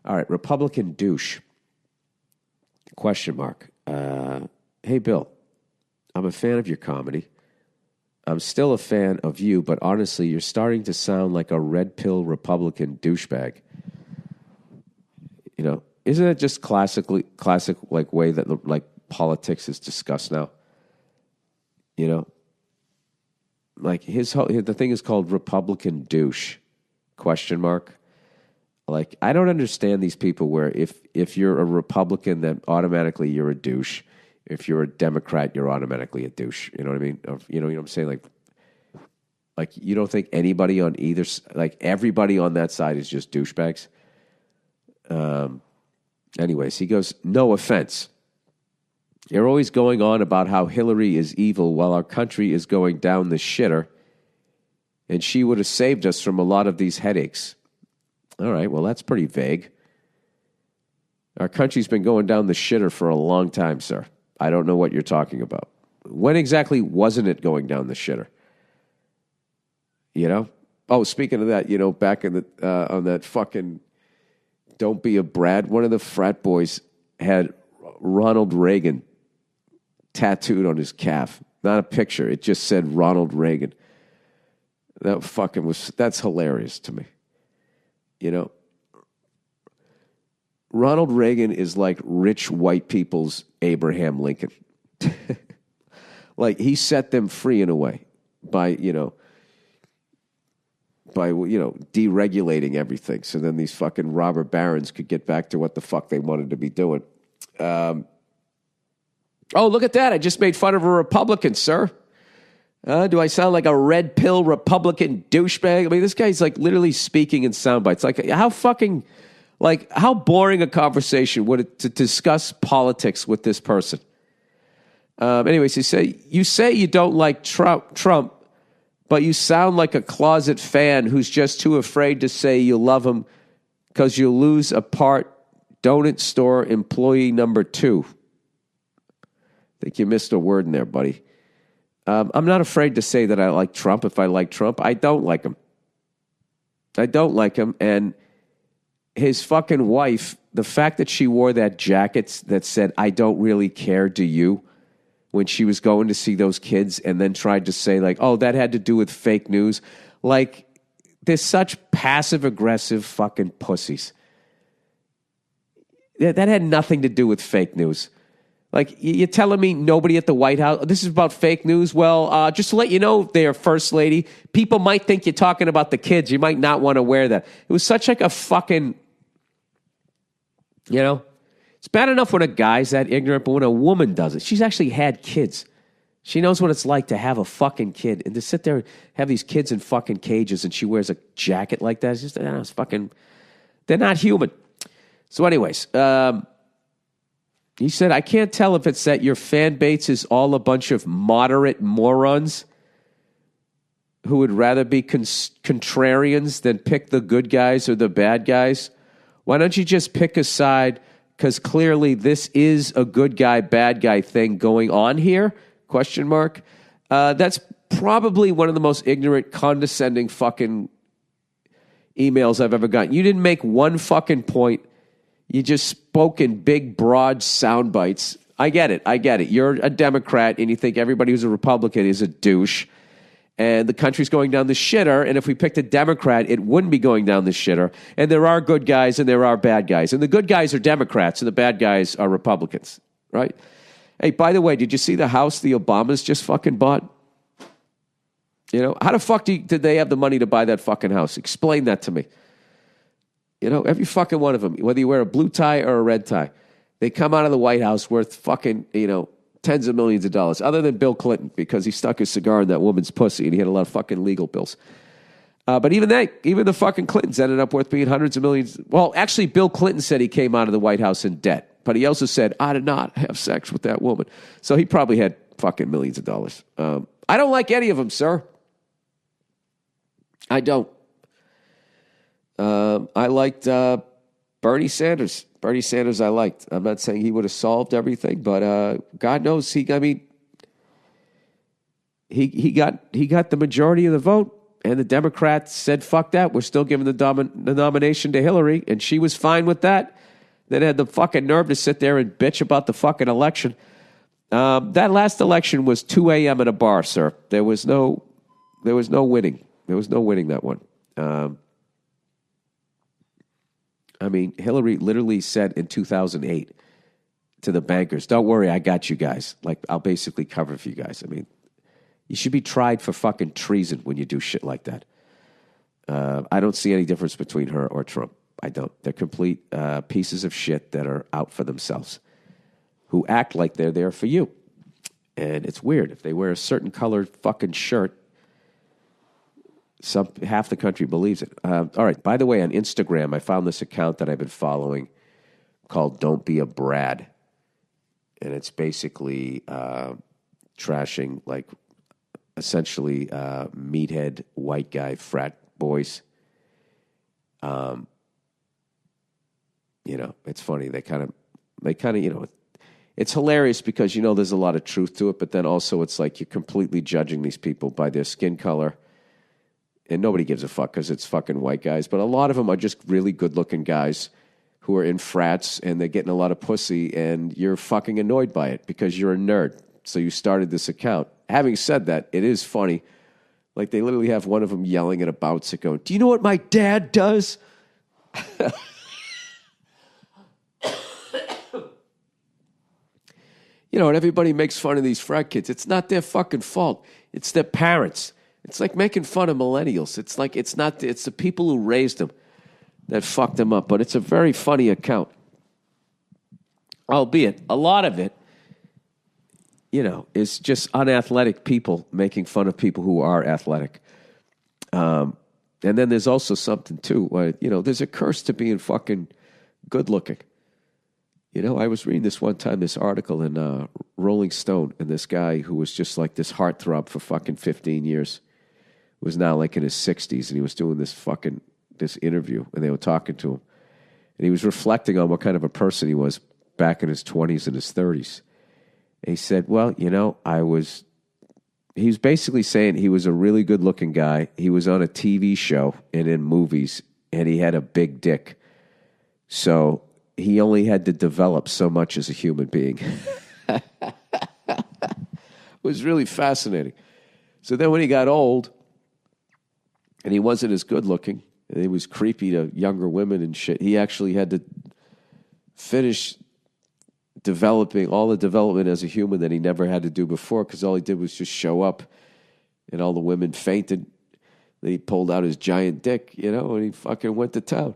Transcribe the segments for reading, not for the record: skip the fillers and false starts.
All right, Republican douche. Question mark. Hey, Bill, I'm a fan of your comedy. I'm still a fan of you, but honestly, you're starting to sound like a red pill Republican douchebag. You know, isn't it just classic like way that like politics is discussed now? You know, like the thing is called Republican douche? Question mark. Like, I don't understand these people where if you're a Republican, then automatically you're a douche. If you're a Democrat, you're automatically a douche. You know what I mean? Or, you know what I'm saying? Like you don't think anybody on either, like everybody on that side is just douchebags? Anyways, he goes, no offense. You're always going on about how Hillary is evil while our country is going down the shitter, and she would have saved us from a lot of these headaches. All right, well, that's pretty vague. Our country's been going down the shitter for a long time, sir. I don't know what you're talking about. When exactly wasn't it going down the shitter? You know? Oh, speaking of that, you know, back in the on that fucking Don't Be a Brat, one of the frat boys had Ronald Reagan tattooed on his calf. Not a picture. It just said Ronald Reagan. That's hilarious to me. You know? Ronald Reagan is like rich white people's Abraham Lincoln. Like, he set them free in a way by deregulating everything. So then these fucking robber barons could get back to what the fuck they wanted to be doing. Oh, look at that. I just made fun of a Republican, sir. Do I sound like a red pill Republican douchebag? I mean, this guy's like literally speaking in sound bites. Like, how boring a conversation would it to discuss politics with this person? Anyways, you say you don't like Trump, but you sound like a closet fan who's just too afraid to say you love him because you'll lose a part donut store employee number 2. I think you missed a word in there, buddy. I'm not afraid to say that I like Trump if I like Trump. I don't like him. And his fucking wife, the fact that she wore that jacket that said, I don't really care, do you? When she was going to see those kids and then tried to say like, oh, that had to do with fake news. Like, they're such passive-aggressive fucking pussies. That had nothing to do with fake news. Like, you're telling me nobody at the White House, this is about fake news? Well, just to let you know, there, First Lady, people might think you're talking about the kids. You might not want to wear that. It was such like a fucking, you know, it's bad enough when a guy's that ignorant, but when a woman does it, she's actually had kids. She knows what it's like to have a fucking kid and to sit there and have these kids in fucking cages and she wears a jacket like that. It's just, it's fucking, they're not human. So anyways, he said, I can't tell if it's that your fan base is all a bunch of moderate morons who would rather be contrarians than pick the good guys or the bad guys. Why don't you just pick a side? Because clearly this is a good guy, bad guy thing going on here, question mark. That's probably one of the most ignorant, condescending fucking emails I've ever gotten. You didn't make one fucking point. You just spoke in big, broad sound bites. I get it. You're a Democrat, and you think everybody who's a Republican is a douche. And the country's going down the shitter, and if we picked a Democrat, it wouldn't be going down the shitter. And there are good guys, and there are bad guys. And the good guys are Democrats, and the bad guys are Republicans, right? Hey, by the way, did you see the house the Obamas just fucking bought? You know, how the fuck did they have the money to buy that fucking house? Explain that to me. You know, every fucking one of them, whether you wear a blue tie or a red tie, they come out of the White House worth fucking, tens of millions of dollars, other than Bill Clinton, because he stuck his cigar in that woman's pussy and he had a lot of fucking legal bills. But even the fucking Clintons ended up worth being hundreds of millions. Well, actually, Bill Clinton said he came out of the White House in debt, but he also said, I did not have sex with that woman. So he probably had fucking millions of dollars. I don't like any of them, sir. I don't. I liked Bernie Sanders. Bernie Sanders I liked. I'm not saying he would have solved everything, but God knows he got the majority of the vote. And the Democrats said, fuck that. We're still giving the nomination to Hillary. And she was fine with that. Then had the fucking nerve to sit there and bitch about the fucking election. That last election was 2 a.m. at a bar, sir. There was no winning. There was no winning that one. I mean, Hillary literally said in 2008 to the bankers, don't worry, I got you guys. Like, I'll basically cover for you guys. I mean, you should be tried for fucking treason when you do shit like that. I don't see any difference between her or Trump. I don't. They're complete pieces of shit that are out for themselves, who act like they're there for you. And it's weird. If they wear a certain colored fucking shirt, half the country believes it. All right. By the way, on Instagram, I found this account that I've been following called Don't Be a Brad. And it's basically trashing, like, essentially meathead white guy frat boys. It's funny. They kind of, it's hilarious because, there's a lot of truth to it, but then also it's like you're completely judging these people by their skin color. And nobody gives a fuck because it's fucking white guys. But a lot of them are just really good-looking guys who are in frats and they're getting a lot of pussy and you're fucking annoyed by it because you're a nerd. So you started this account. Having said that, it is funny. Like, they literally have one of them yelling at a bouncer going, do you know what my dad does? And everybody makes fun of these frat kids. It's not their fucking fault. It's their parents. It's like making fun of millennials. It's like, it's the people who raised them that fucked them up. But it's a very funny account. Albeit, a lot of it, is just unathletic people making fun of people who are athletic. And then there's also something, too, where, there's a curse to being fucking good-looking. I was reading this one time, this article in Rolling Stone, and this guy who was just like this heartthrob for fucking 15 years was now like in his 60s, and he was doing this interview, and they were talking to him. And he was reflecting on what kind of a person he was back in his 20s and his 30s. And he said, well, he was basically saying he was a really good-looking guy. He was on a TV show and in movies, and he had a big dick. So he only had to develop so much as a human being. It was really fascinating. So then when he got old, and he wasn't as good looking, and he was creepy to younger women and shit, he actually had to finish developing all the development as a human that he never had to do before, because all he did was just show up, and all the women fainted. Then he pulled out his giant dick, and he fucking went to town.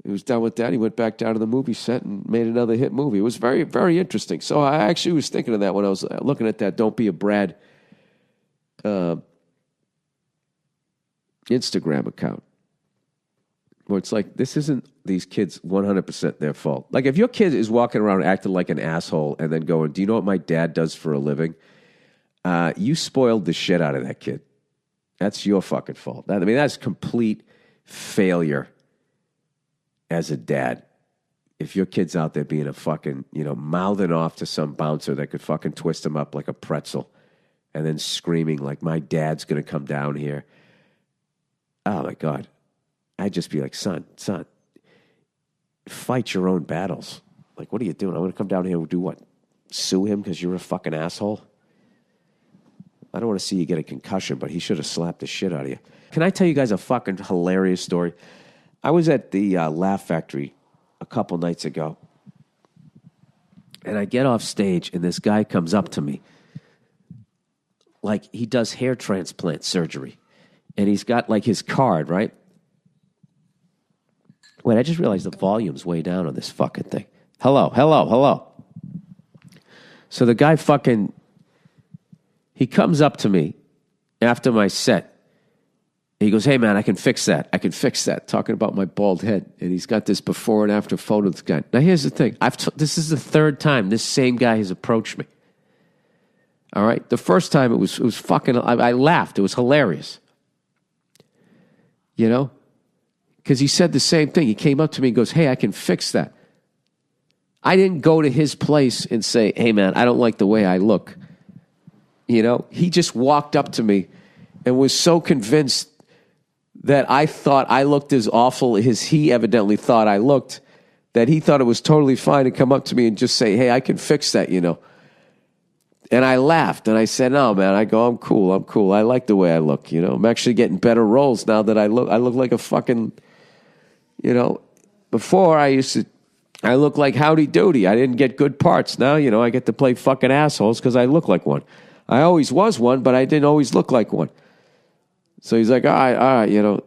He was done with that. He went back down to the movie set and made another hit movie. It was very, very interesting. So I actually was thinking of that when I was looking at that Don't Be a Brad Instagram account. Where it's like, this isn't these kids 100% their fault. Like, if your kid is walking around acting like an asshole and then going, do you know what my dad does for a living? You spoiled the shit out of that kid. That's your fucking fault. I mean, that's complete failure as a dad. If your kid's out there being a fucking, mouthing off to some bouncer that could fucking twist him up like a pretzel and then screaming like, my dad's going to come down here. Oh, my God. I'd just be like, son, fight your own battles. Like, what are you doing? I'm going to come down here and do what? Sue him because you're a fucking asshole? I don't want to see you get a concussion, but he should have slapped the shit out of you. Can I tell you guys a fucking hilarious story? I was at the Laugh Factory a couple nights ago, and I get off stage, and this guy comes up to me like he does hair transplant surgery, and he's got like his card, right? Wait, I just realized the volume's way down on this fucking thing. Hello. So the guy he comes up to me after my set. He goes, hey, man, I can fix that. Talking about my bald head. And he's got this before and after photo of this guy. Now, here's the thing. This is the third time this same guy has approached me. All right? The first time it was fucking, I laughed. It was hilarious. Because he said the same thing. He came up to me and goes, hey, I can fix that. I didn't go to his place and say, hey, man, I don't like the way I look. He just walked up to me and was so convinced that I thought I looked as awful as he evidently thought I looked, that he thought it was totally fine to come up to me and just say, hey, I can fix that, you know. And I laughed, and I said, no, man, I go, I'm cool. I like the way I look, you know. I'm actually getting better roles now that I look like a fucking, you know, before I look like Howdy Doody. I didn't get good parts. Now, you know, I get to play fucking assholes because I look like one. I always was one, but I didn't always look like one. So he's like, all right, you know.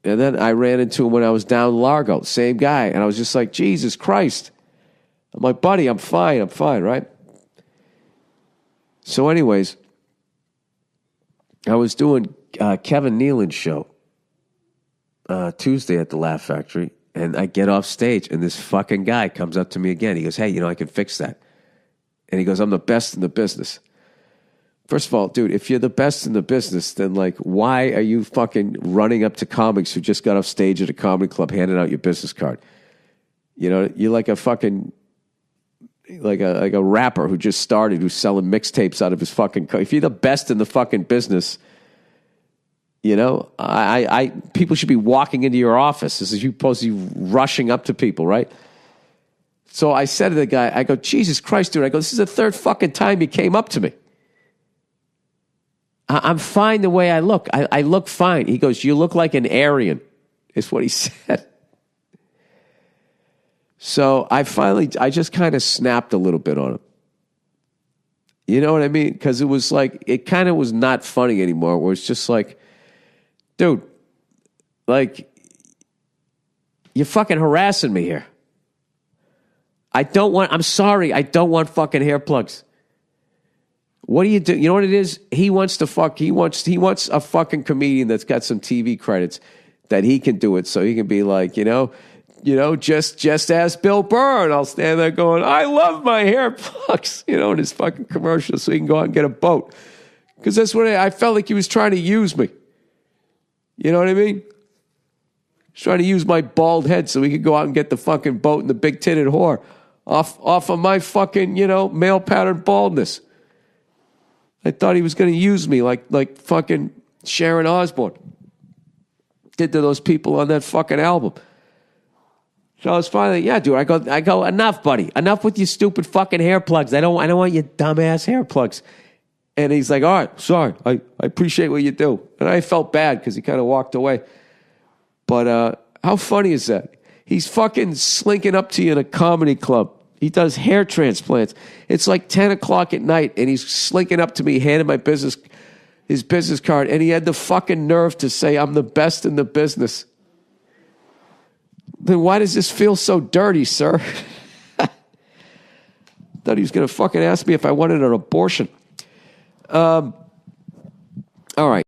And then I ran into him when I was down Largo, same guy. And I was just like, Jesus Christ. I'm like, buddy, I'm fine, right? So anyways, I was doing Kevin Nealon's show Tuesday at the Laugh Factory. And I get off stage, and this fucking guy comes up to me again. He goes, hey, you know, I can fix that. And he goes, I'm the best in the business. First of all, dude, if you're the best in the business, then, like, why are you fucking running up to comics who just got off stage at a comedy club handing out your business card? You know, you're like a fucking, like a rapper who just started, who's selling mixtapes out of his fucking car. If you're the best in the fucking business, you know, people should be walking into your office as you supposed to be rushing up to people, right? So I said to the guy, I go, Jesus Christ, dude. I go, this is the third fucking time you came up to me. I'm fine the way I look. I look fine. He goes, you look like an Aryan, is what he said. So I just kind of snapped a little bit on him. You know what I mean? Because it was like, it kind of was not funny anymore, where it's just like, dude, like, you're fucking harassing me here. I'm sorry, I don't want fucking hair plugs. What do you do? You know what it is? He wants a fucking comedian that's got some TV credits that he can do it, so he can be like, you know, just ask Bill Burr, and I'll stand there going, I love my hair plugs, you know, in his fucking commercial, so he can go out and get a boat. Because that's what I felt like he was trying to use me. You know what I mean? He's trying to use my bald head so he could go out and get the fucking boat and the big-titted whore off of my fucking, you know, male-pattern baldness. I thought he was going to use me like fucking Sharon Osbourne did to those people on that fucking album. So I was finally, yeah, dude. I go, enough, buddy. Enough with your stupid fucking hair plugs. I don't want your dumbass hair plugs. And he's like, all right, sorry. I appreciate what you do. And I felt bad because he kind of walked away. But how funny is that? He's fucking slinking up to you in a comedy club. He does hair transplants. It's like 10 o'clock at night, and he's slinking up to me, handing his business card, and he had the fucking nerve to say, I'm the best in the business. Then why does this feel so dirty, sir? Thought he was going to fucking ask me if I wanted an abortion. All right.